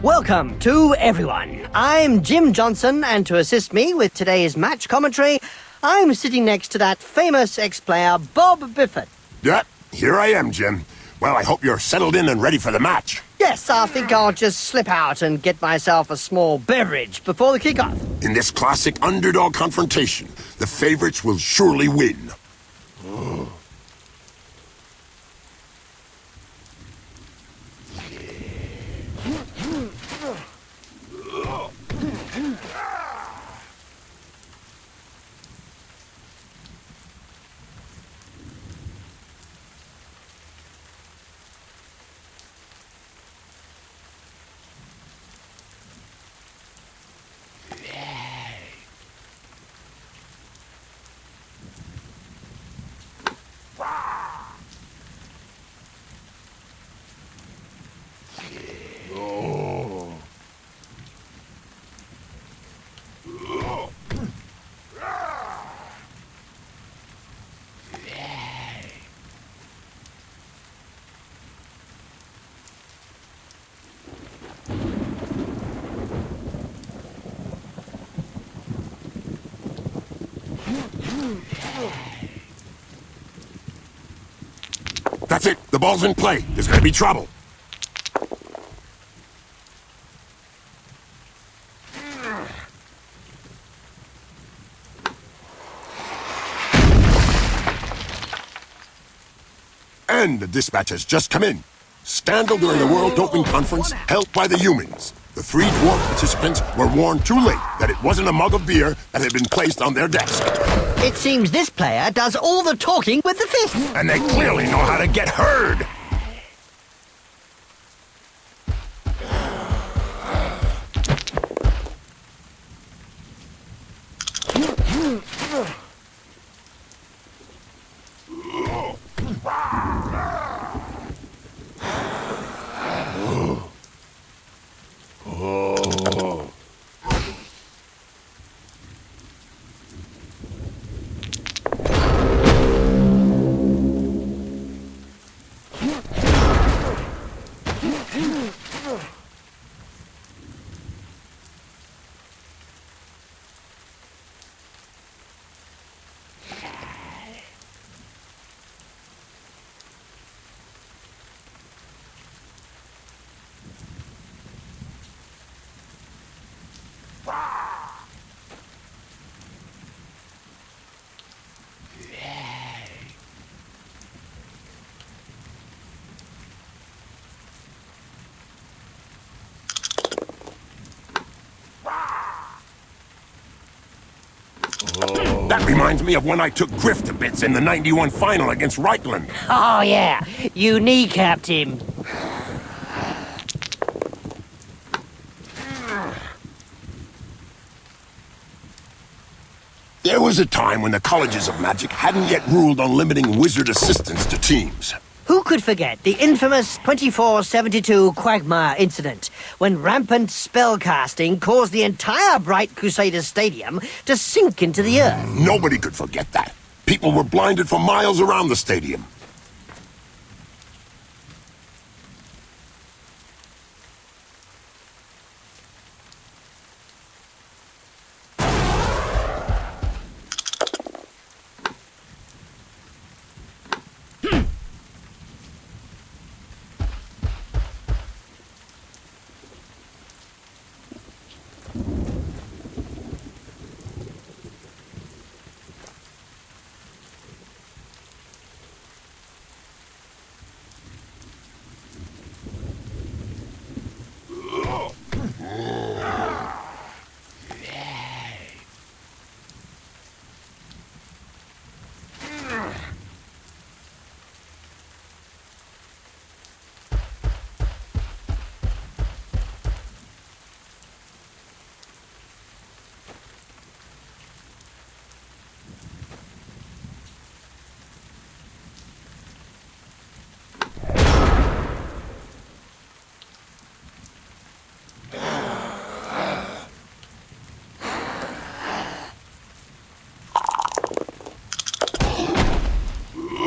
Welcome to everyone. I'm Jim Johnson, and to assist me with today's match commentary, I'm sitting next to that famous ex-player, Bob Bifford. Yeah, here I am, Jim. Well, I hope you're settled in and ready for the match. Yes, I think I'll just slip out and get myself a small beverage before the kickoff. In this classic underdog confrontation, the favorites will surely win. That's it. The ball's in play. There's gonna be trouble. And the dispatch has just come in. Scandal during the World Doping Conference held by the humans. The 3 dwarf participants were warned too late that it wasn't a mug of beer that had been placed on their desk. It seems this player does all the talking with the fist. And they clearly know how to get heard. That reminds me of when I took Griff to bits in the '91 final against Reichland. Oh, yeah. You kneecapped him. There was a time when the colleges of magic hadn't yet ruled on limiting wizard assistants to teams. Who could forget the infamous 2472 Quagmire incident, when rampant spellcasting caused the entire Bright Crusaders Stadium to sink into the earth? Nobody could forget that. People were blinded for miles around the stadium.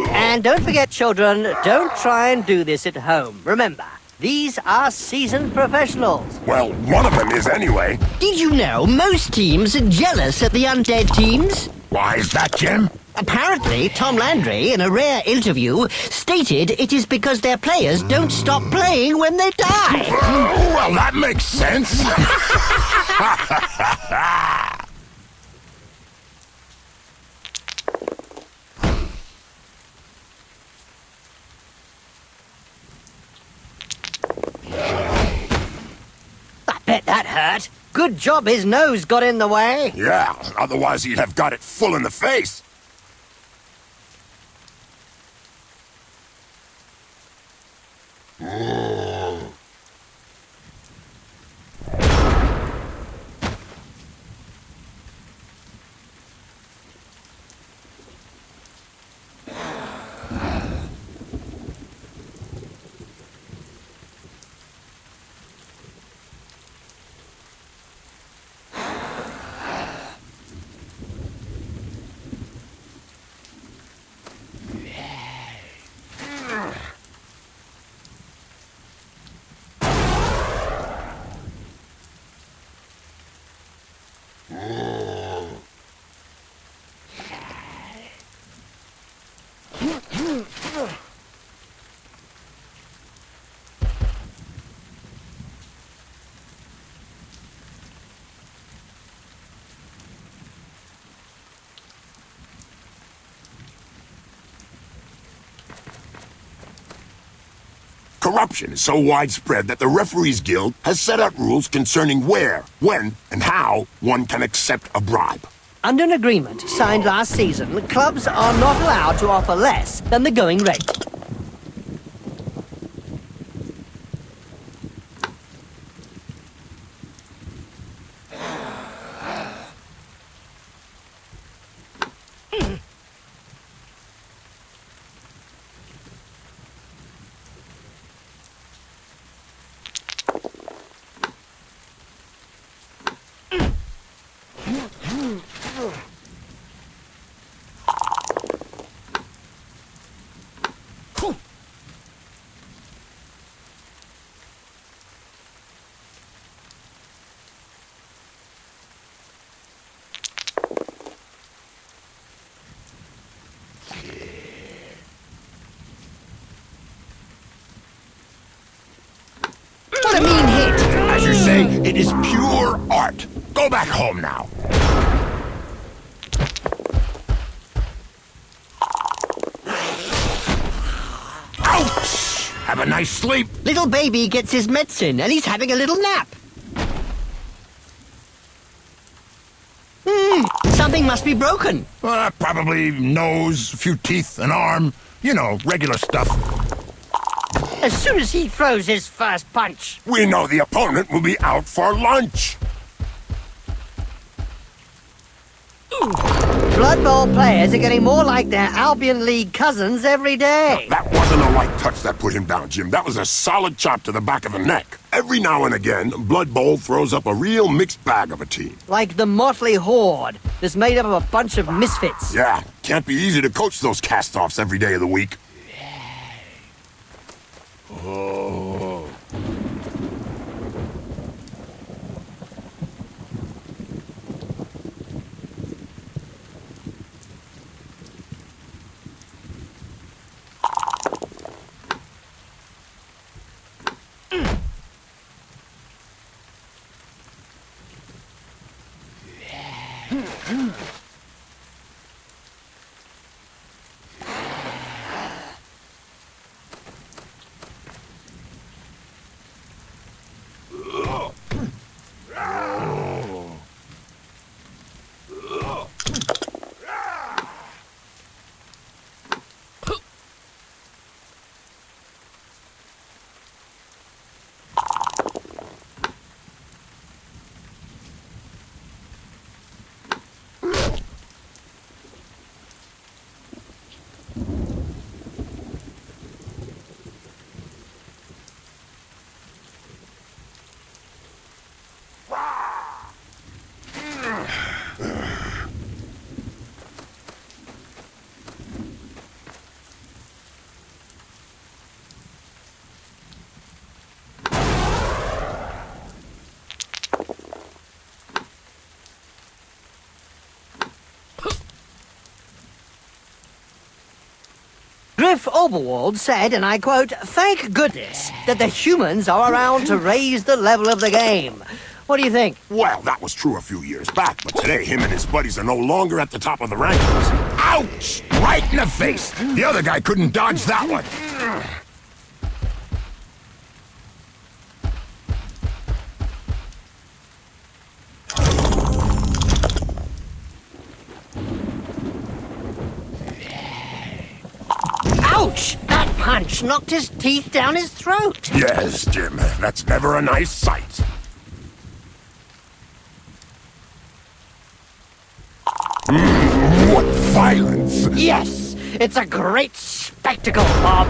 And don't forget, children, don't try and do this at home. Remember, These are seasoned professionals. Well, one of them is anyway. Did you know most teams are jealous of the Undead teams? Why is that, Jim? Apparently, Tom Landry, in a rare interview, stated it is because their players don't stop playing when they die. Oh, well, that makes sense. I bet that hurt. Good job his nose got in the way. Yeah, otherwise he'd have got it full in the face. Corruption is so widespread that the Referees Guild has set out rules concerning where, when, and how one can accept a bribe. Under an agreement signed last season, clubs are not allowed to offer less than the going rate. What a mean hit! As you say, it is pure art. Go back home now. Ouch! Have a nice sleep. Little baby gets his medicine and he's having a little nap. Something must be broken. Probably nose, a few teeth, an arm. You know, regular stuff. As soon as he throws his first punch. We know the opponent will be out for lunch. Blood Bowl players are getting more like their Albion League cousins every day. That wasn't a light touch that put him down, Jim. That was a solid chop to the back of the neck. Every now and again, Blood Bowl throws up a real mixed bag of a team. Like the motley horde that's made up of a bunch of misfits. Yeah, can't be easy to coach those cast-offs every day of the week. Oh. Griff Oberwald said, and I quote, "Thank goodness that the humans are around to raise the level of the game." What do you think? Well, that was true a few years back, but today him and his buddies are no longer at the top of the rankings. Ouch! Right in the face! The other guy couldn't dodge that one. Ouch! That punch knocked his teeth down his throat. Yes, Jim, that's never a nice sight. What violence! Yes! It's a great spectacle, Bob.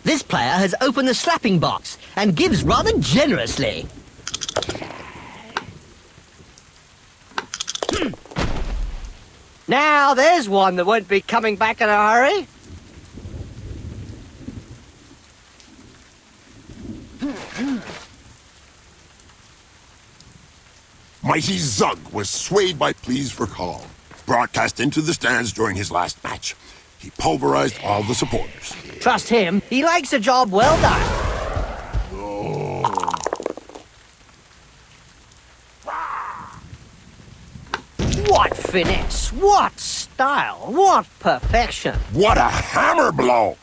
This player has opened the slapping box and gives rather generously. Now there's one that won't be coming back in a hurry. Mighty Zug was swayed by pleas for calm, broadcast into the stands during his last match. He pulverized all the supporters. Trust him, he likes a job well done. What finesse, what style, what perfection. What a hammer blow!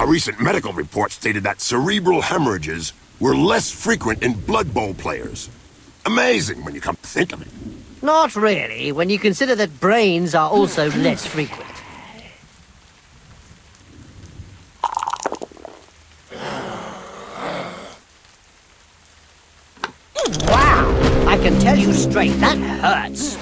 A recent medical report stated that cerebral hemorrhages were less frequent in Blood Bowl players. Amazing when you come to think of it. Not really, when you consider that brains are also less frequent. Wow! I can tell you straight, that hurts.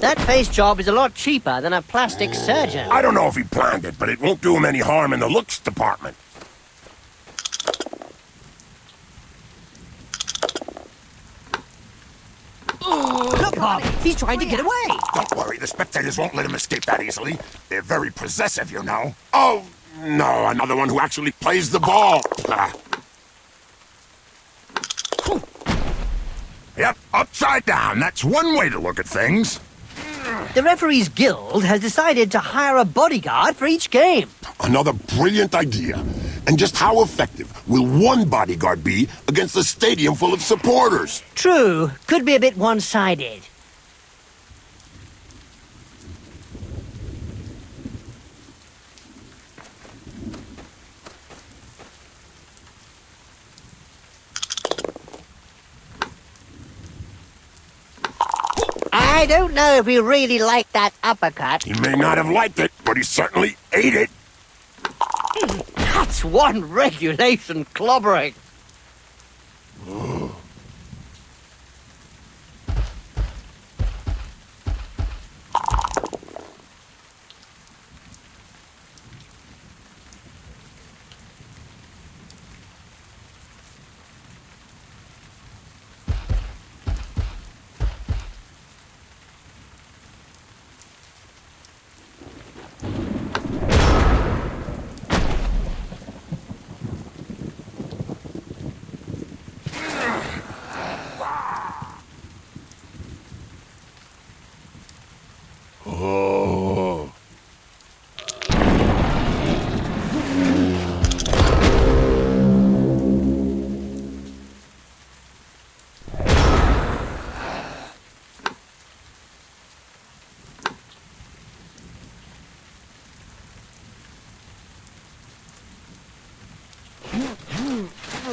That face job is a lot cheaper than a plastic surgeon. I don't know if he planned it, but it won't do him any harm in the looks department. Look, Bob, he's trying to get away. Don't worry, the spectators won't let him escape that easily. They're very possessive, you know. Oh, no, another one who actually plays the ball. Yep, upside down. That's one way to look at things. The referees guild has decided to hire a bodyguard for each game. Another brilliant idea. And just how effective will one bodyguard be against a stadium full of supporters? True, could be a bit one-sided. I don't know if he really liked that uppercut. He may not have liked it, but he certainly ate it. That's one regulation clobbering. Oh.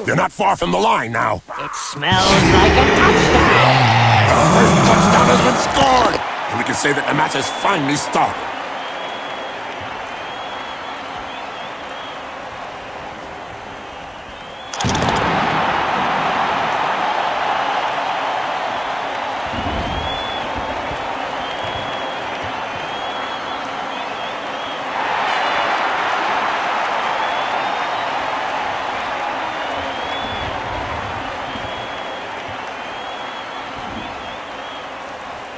They're not far from the line now. It smells like a touchdown. The first touchdown has been scored, and we can say that the match has finally started.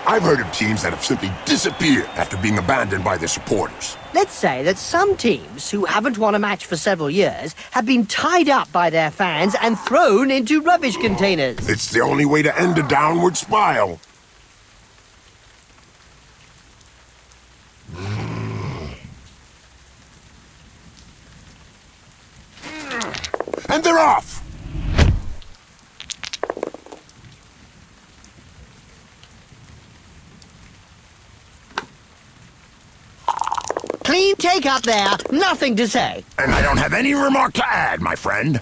I've heard of teams that have simply disappeared after being abandoned by their supporters. Let's say that some teams who haven't won a match for several years have been tied up by their fans and thrown into rubbish containers. It's the only way to end a downward spiral. And they're off! Clean take up there, nothing to say. And I don't have any remark to add, my friend.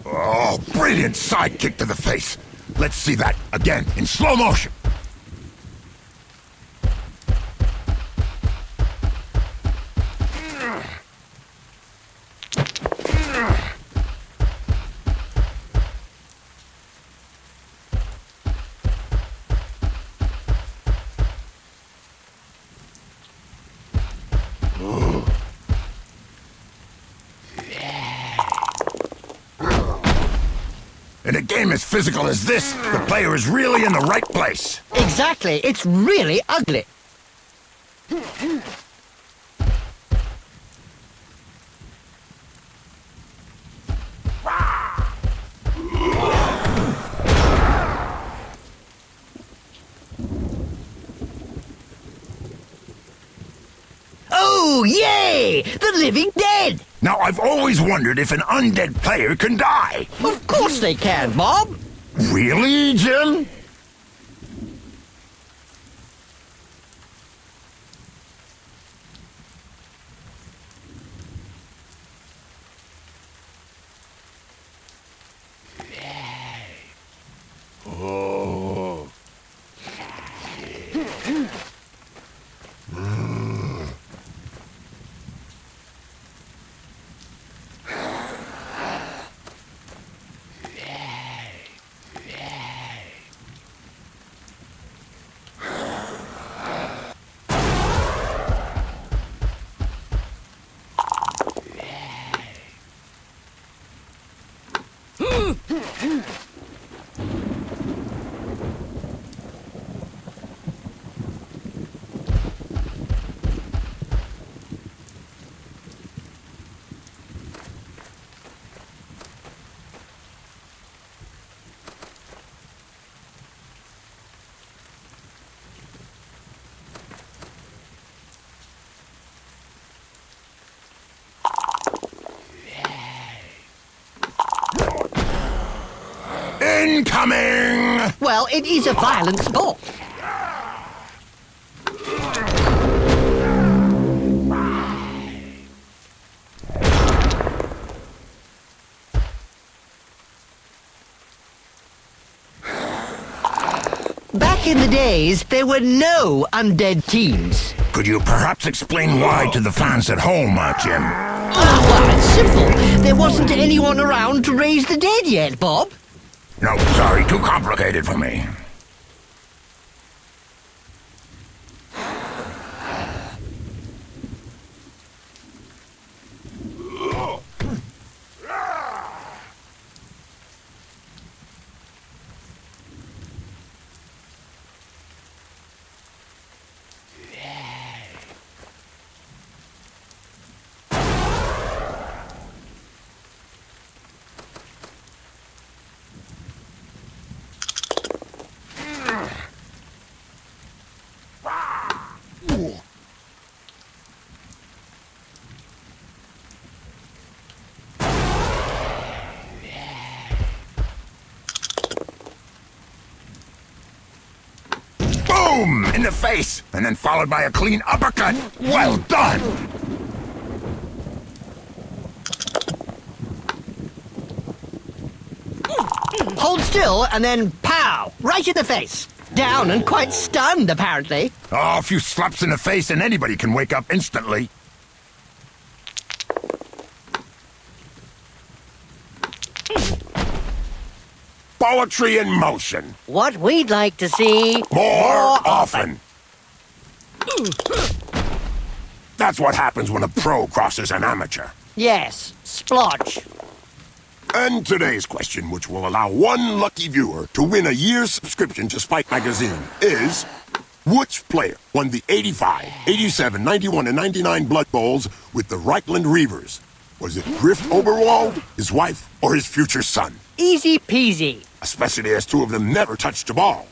Oh, brilliant sidekick to the face. Let's see that again in slow motion. In a game as physical as this, the player is really in the right place. Exactly, it's really ugly. Oh, yay! The living dead! Now, I've always wondered if an undead player can die. Of course they can, Bob. Really, Jim? Oh. Incoming! Well, it is a violent sport. Back in the days, there were no undead teams. Could you perhaps explain why to the fans at home, Jim? Well, it's simple. There wasn't anyone around to raise the dead yet, Bob. No, sorry, too complicated for me. Boom! In the face, and then followed by a clean uppercut. Well done! Hold still and then pow! Right in the face. Down and quite stunned, apparently. Oh, a few slaps in the face and anybody can wake up instantly. Poetry in motion. What we'd like to see More often. That's what happens when a pro crosses an amateur. Yes, splodge. And today's question, which will allow one lucky viewer to win a year's subscription to Spike Magazine, is... which player won the 85, 87, 91, and 99 Blood Bowls with the Reichland Reavers? Was it Griff Oberwald, his wife, or his future son? Easy peasy. Especially as two of them never touched a ball.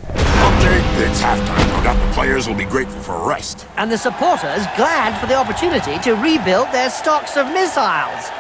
Okay, it's halftime. No doubt the players will be grateful for a rest. And the supporters glad for the opportunity to rebuild their stocks of missiles.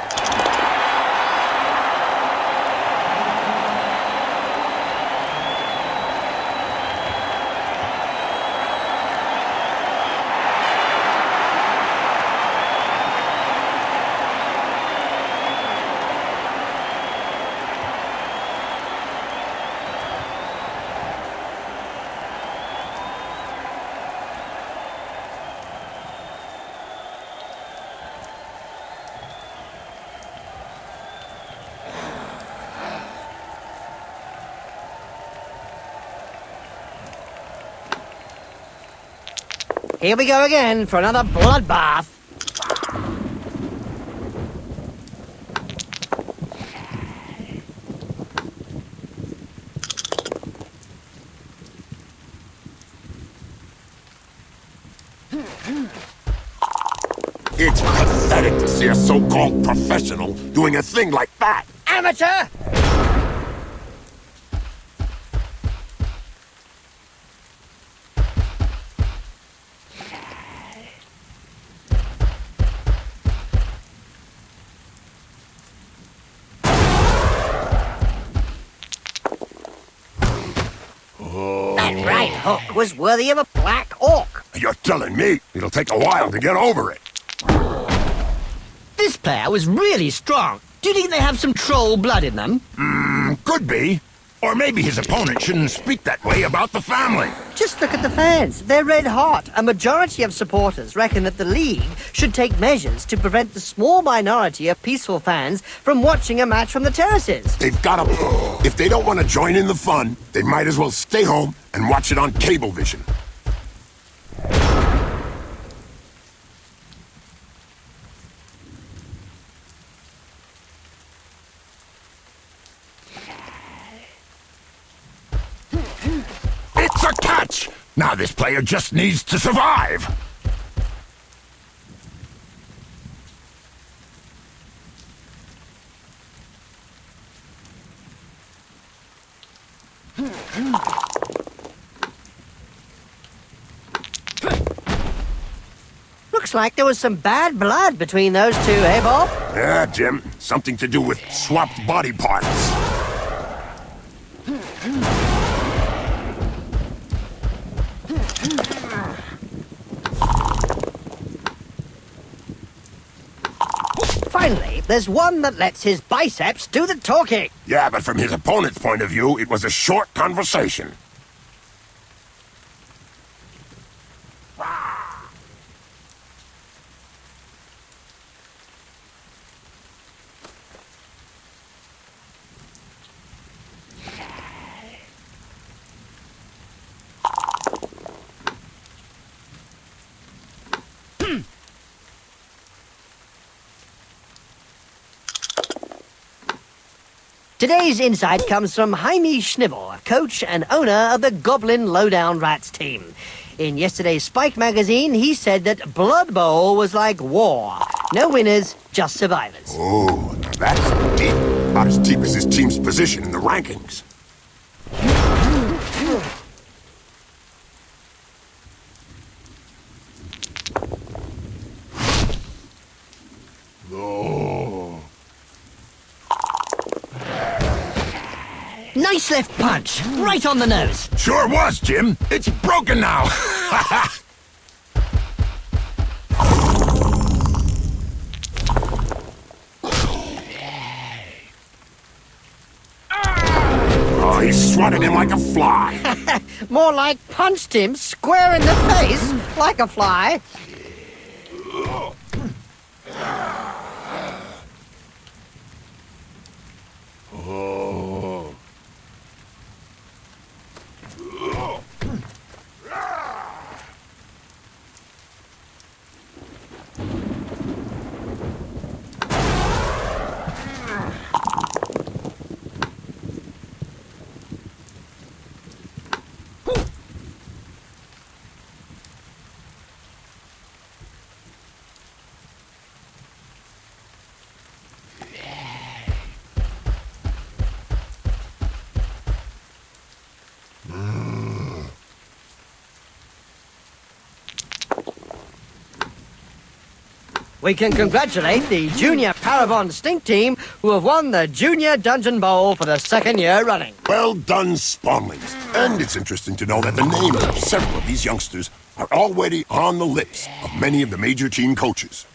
Here we go again for another bloodbath. It's pathetic to see a so-called professional doing a thing like that. Amateur! That right hook was worthy of a black orc. You're telling me it'll take a while to get over it. This player was really strong. Do you think they have some troll blood in them? Could be. Or maybe his opponent shouldn't speak that way about the family. Just look at the fans. They're red hot. A majority of supporters reckon that the league should take measures to prevent the small minority of peaceful fans from watching a match from the terraces. They've got to... If they don't want to join in the fun, they might as well stay home and watch it on Cablevision. It's a catch! Now this player just needs to survive. Look Looks like there was some bad blood between those two, eh, Bob? Yeah, Jim. Something to do with swapped body parts. Finally, there's one that lets his biceps do the talking. Yeah, but from his opponent's point of view, it was a short conversation. Today's insight comes from Jaime Schnivel, coach and owner of the Goblin Lowdown Rats team. In yesterday's Spike magazine, he said that Blood Bowl was like war. No winners, just survivors. Oh, that's deep. About as deep as his team's position in the rankings. Nice left punch, right on the nose. Sure was, Jim. It's broken now. Oh, he swatted him like a fly. More like punched him square in the face, like a fly. We can congratulate the Junior Parabon Stink Team, who have won the Junior Dungeon Bowl for the second year running. Well done, Spawnlings. And it's interesting to know that the names of several of these youngsters are already on the lips of many of the major team coaches.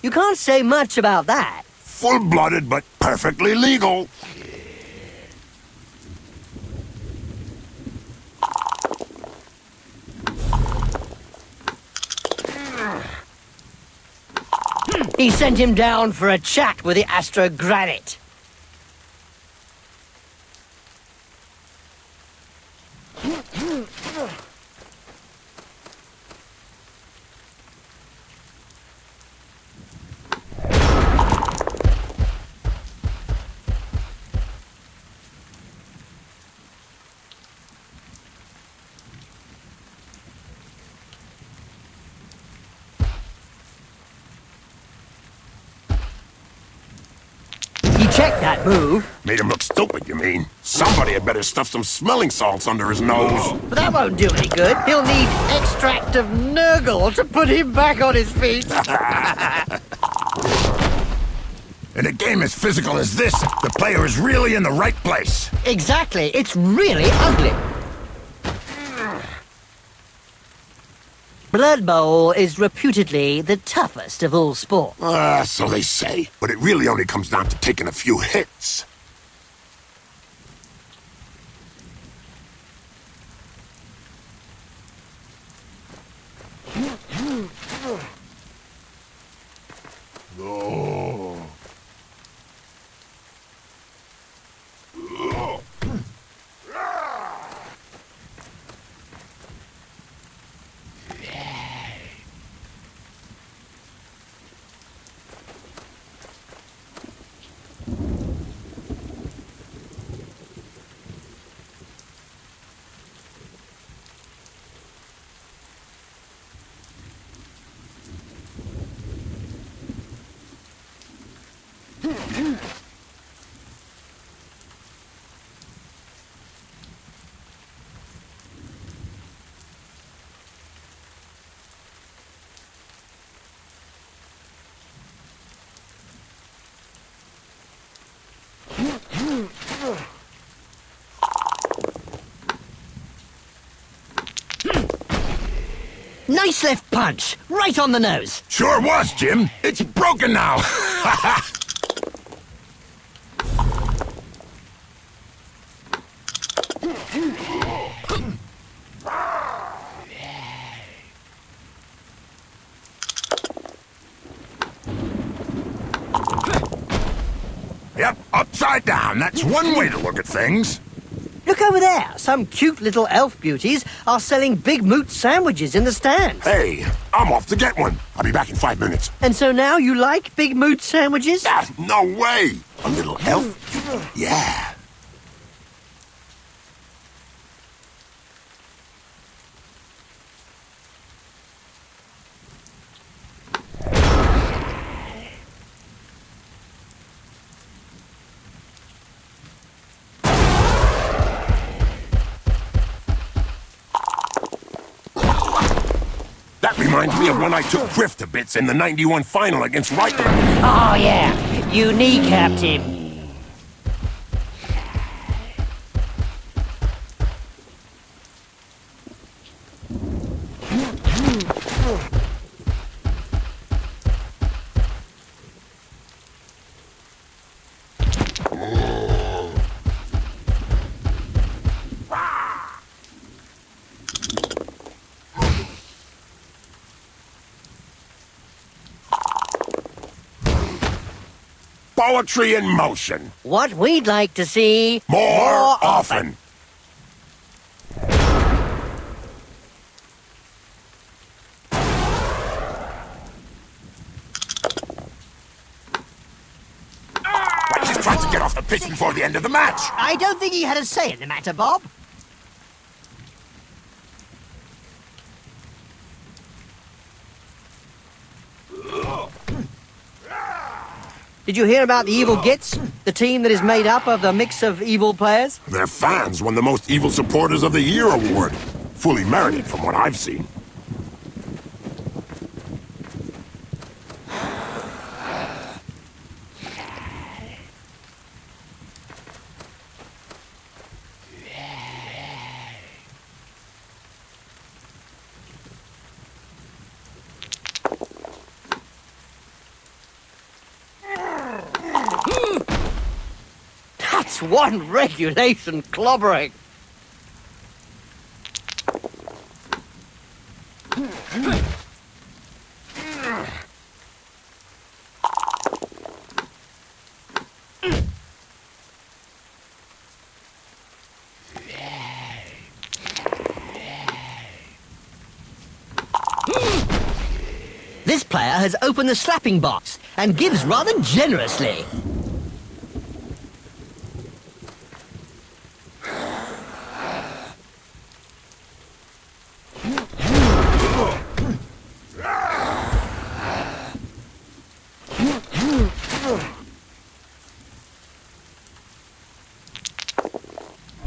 You can't say much about that. Full-blooded, but perfectly legal. He sent him down for a chat with the Astrogranite. Check that move. Made him look stupid, you mean? Somebody had better stuff some smelling salts under his nose. But that won't do any good. He'll need extract of Nurgle to put him back on his feet. In a game as physical as this, the player is really in the right place. Exactly. It's really ugly. Blood Bowl is reputedly the toughest of all sports. So they say. But it really only comes down to taking a few hits. Nice left punch, right on the nose. Sure was, Jim. It's broken now. Yep, upside down. That's one way to look at things. Look over there. Some cute little elf beauties are selling big moot sandwiches in the stands. Hey, I'm off to get one. I'll be back in 5 minutes. And so now you like big moot sandwiches? Ah, no way. A little elf? Yeah. That reminds me of when I took Griff to bits in the '91 final against Reichland. Oh, yeah. You kneecapped him. Poetry in motion. What we'd like to see More often. I just tried to get off the pitch before the end of the match. I don't think he had a say in the matter, Bob. Did you hear about the Evil Gits? The team that is made up of the mix of evil players? Their fans won the Most Evil Supporters of the Year award. Fully merited from what I've seen. That's one regulation clobbering. This player has opened the slapping box and gives rather generously.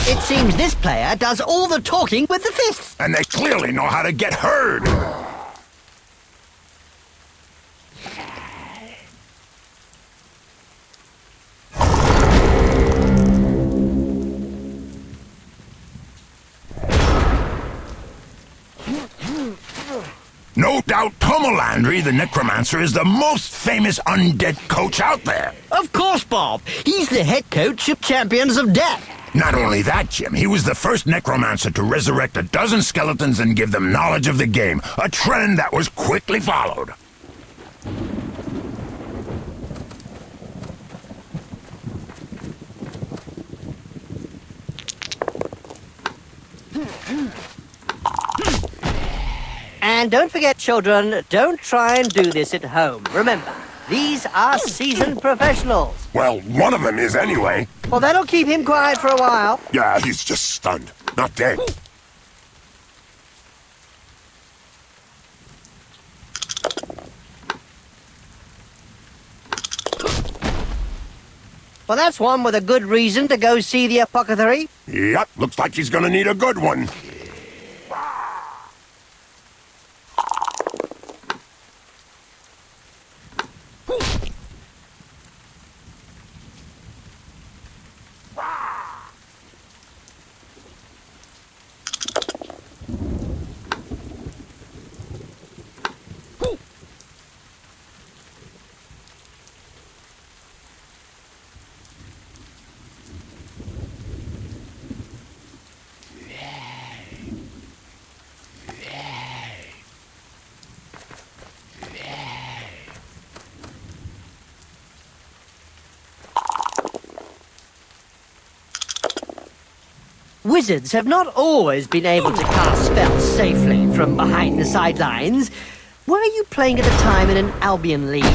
It seems this player does all the talking with the fists. And they clearly know how to get heard. No doubt Tomo Landry, the Necromancer, is the most famous undead coach out there. Of course, Bob. He's the head coach of Champions of Death. Not only that, Jim, he was the first Necromancer to resurrect a dozen skeletons and give them knowledge of the game, a trend that was quickly followed. And don't forget, children, don't try and do this at home. Remember, these are seasoned professionals. Well, one of them is anyway. Well, that'll keep him quiet for a while. Yeah, he's just stunned. Not dead. Well, that's one with a good reason to go see the apothecary. Yep, looks like he's gonna need a good one. Wizards have not always been able to cast spells safely from behind the sidelines. Were you playing at the time in an Albion League,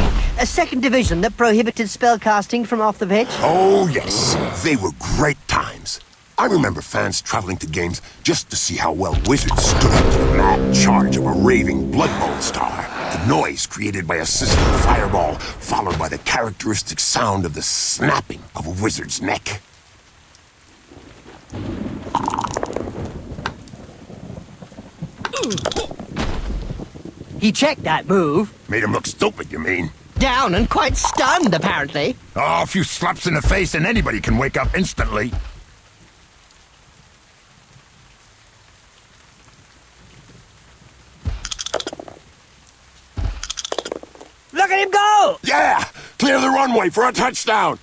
a second division that prohibited spellcasting from off the pitch? Oh, yes. They were great times. I remember fans traveling to games just to see how well Wizards stood up to the mad charge of a raving Blood Bowl star. The noise created by a sizzling fireball, followed by the characteristic sound of the snapping of a wizard's neck. He checked that move. Made him look stupid, you mean? Down and quite stunned, apparently. Oh, a few slaps in the face and anybody can wake up instantly. Look at him go! Yeah! Clear the runway for a touchdown!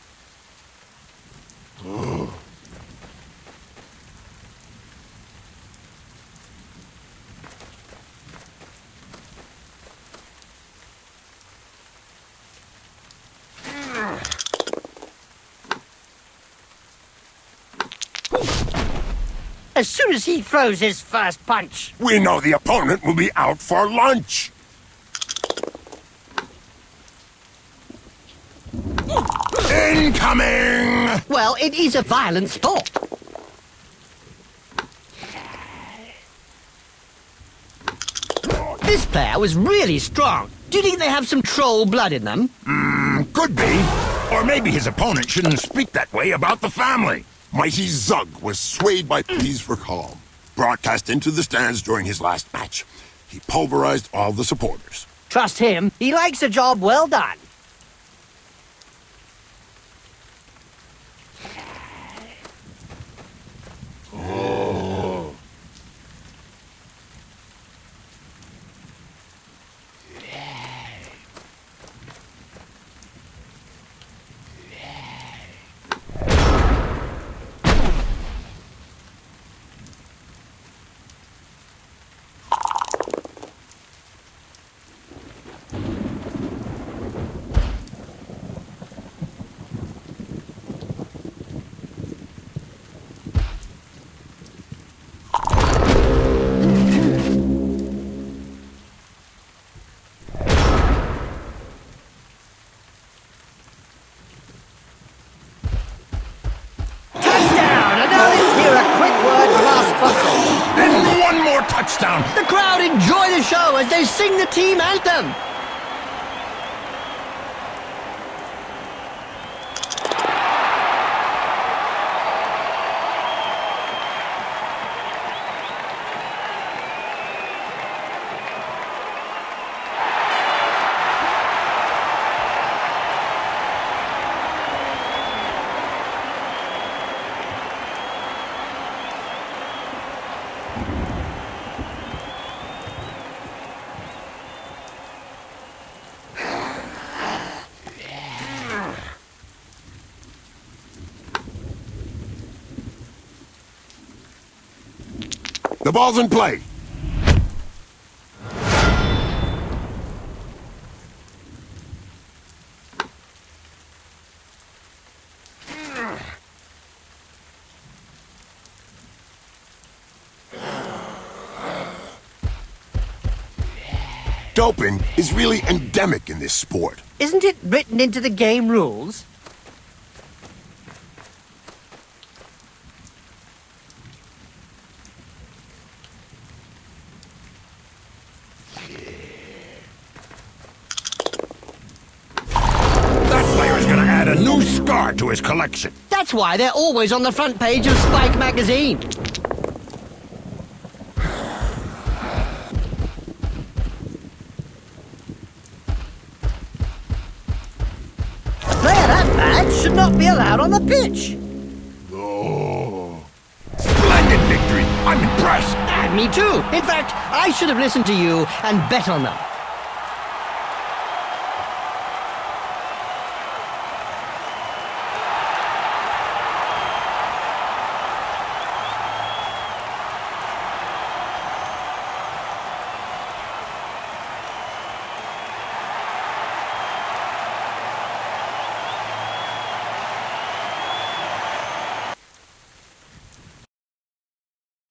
As soon as he throws his first punch. We know the opponent will be out for lunch. Incoming! Well, it is a violent sport. This player was really strong. Do you think they have some troll blood in them? Could be. Or maybe his opponent shouldn't speak that way about the family. Mighty Zug was swayed by pleas for calm. Broadcast into the stands during his last match. He pulverized all the supporters. Trust him. He likes a job well done. And one more touchdown! The crowd enjoy the show as they sing the team anthem. The ball's in play. Doping is really endemic in this sport. Isn't it written into the game rules? That player's gonna add a new scar to his collection. That's why they're always on the front page of Spike magazine. A player that bad should not be allowed on the pitch. Oh. Splendid victory. I'm impressed. And me too. In fact, I should have listened to you and bet on them.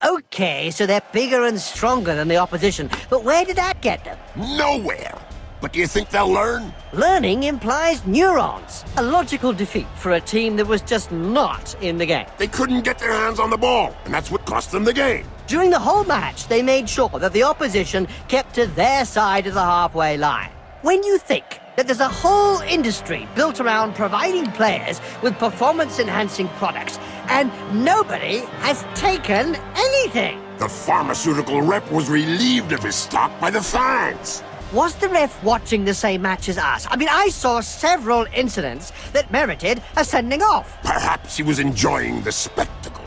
Okay, so they're bigger and stronger than the opposition, but where did that get them? Nowhere. But do you think they'll learn? Learning implies neurons. A logical defeat for a team that was just not in the game. They couldn't get their hands on the ball, and that's what cost them the game. During the whole match, they made sure that the opposition kept to their side of the halfway line. When you think that there's a whole industry built around providing players with performance-enhancing products, and nobody has taken anything. The pharmaceutical rep was relieved of his stock by the fans. Was the ref watching the same match as us? I mean, I saw several incidents that merited a sending off. Perhaps he was enjoying the spectacle.